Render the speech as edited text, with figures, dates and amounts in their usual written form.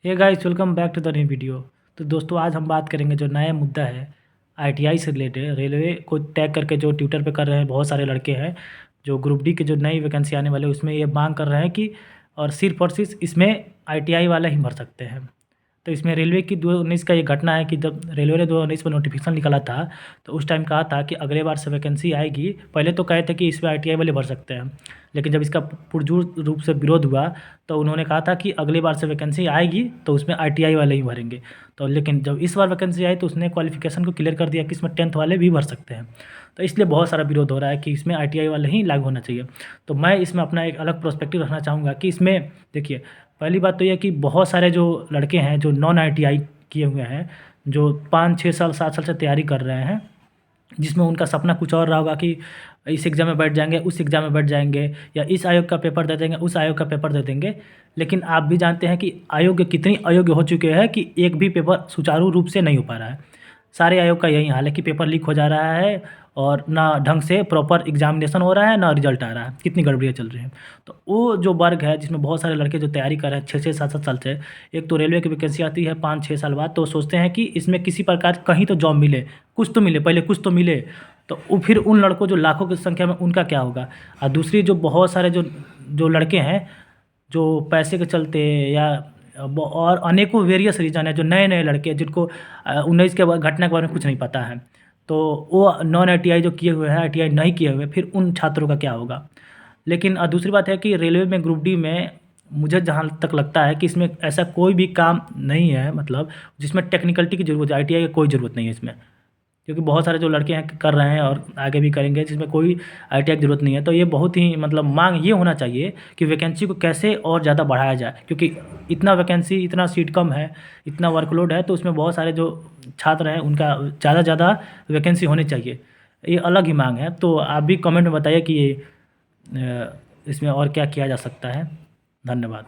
Hey guys, welcome back to the new video. तो दोस्तों, आज हम बात करेंगे जो नया मुद्दा है आईटीआई से रिलेटेड। रेलवे को टैग करके जो ट्विटर पे कर रहे हैं बहुत सारे लड़के हैं, जो ग्रुप डी की जो नई वैकेंसी आने वाले उसमें ये मांग कर रहे हैं कि और सिर्फ इसमें आईटीआई वाला ही भर सकते हैं। तो इसमें रेलवे की 2019 का ये घटना है कि जब रेलवे ने 2019 में नोटिफिकेशन निकाला था, तो उस टाइम कहा था कि अगले बार से वैकेंसी आएगी। पहले तो कहे थे कि इसमें आईटीआई वाले भर सकते हैं, लेकिन जब इसका पुरजोर रूप से विरोध हुआ तो उन्होंने कहा था कि अगली बार से वैकेंसी आएगी तो उसमें आईटीआई वाले ही भरेंगे। तो लेकिन जब इस बार वैकेंसी आई तो उसने क्वालिफिकेशन को क्लियर कर दिया कि इसमें 10th वाले भी भर सकते हैं। तो इसलिए बहुत सारा विरोध हो रहा है कि इसमें आईटीआई वाले ही लागू होना चाहिए। तो मैं इसमें अपना एक अलग प्रोस्पेक्टिव रखना चाहूँगा कि इसमें देखिए, पहली बात तो ये कि बहुत सारे जो लड़के हैं जो नॉन आईटीआई किए हुए हैं, जो 5-6 साल 7 साल से तैयारी कर रहे हैं, जिसमें उनका सपना कुछ और रहा होगा कि इस एग्ज़ाम में बैठ जाएंगे, उस एग्ज़ाम में बैठ जाएंगे, या इस आयोग का पेपर दे देंगे, उस आयोग का पेपर दे देंगे। लेकिन आप भी जानते हैं कि आयोग कितनी अयोग्य हो चुके हैं कि एक भी पेपर सुचारू रूप से नहीं हो पा रहा है। सारे आयोग का यही हाल है कि पेपर लीक हो जा रहा है और ना ढंग से प्रॉपर एग्जामिनेशन हो रहा है, ना रिजल्ट आ रहा है, कितनी गड़बड़ियाँ चल रही हैं। तो वो जो वर्ग है जिसमें बहुत सारे लड़के जो तैयारी कर रहे हैं 6-6 7-7 साल से, एक तो रेलवे की वैकेंसी आती है 5-6 साल बाद, तो सोचते हैं कि इसमें किसी प्रकार कहीं तो जॉब मिले, कुछ तो मिले, पहले कुछ तो मिले। तो वो फिर उन लड़कों जो लाखों की संख्या में, उनका क्या होगा। और दूसरी जो बहुत सारे जो जो लड़के हैं जो पैसे के चलते या और अनेकों वेरियस रीज़न है, जो नए नए लड़के हैं जिनको 19 के बाद घटना के बारे में कुछ नहीं पता है, तो वो नॉन आईटीआई जो किए हुए हैं, आईटीआई नहीं किए हुए, फिर उन छात्रों का क्या होगा। लेकिन दूसरी बात है कि रेलवे में ग्रुप डी में मुझे जहाँ तक लगता है कि इसमें ऐसा कोई भी काम नहीं है, मतलब जिसमें टेक्निकलिटी की ज़रूरत है। आईटीआई की कोई ज़रूरत नहीं है इसमें, क्योंकि बहुत सारे जो लड़के हैं कर रहे हैं और आगे भी करेंगे, जिसमें कोई आईटीआई की ज़रूरत नहीं है। तो ये बहुत ही मतलब मांग ये होना चाहिए कि वैकेंसी को कैसे और ज़्यादा बढ़ाया जाए, क्योंकि इतना वैकेंसी, इतना सीट कम है, इतना वर्कलोड है, तो उसमें बहुत सारे जो छात्र हैं उनका ज़्यादा ज़्यादा वैकेंसी होनी चाहिए। ये अलग ही मांग है। तो आप भी कमेंट में बताइए कि ये इसमें और क्या किया जा सकता है। धन्यवाद।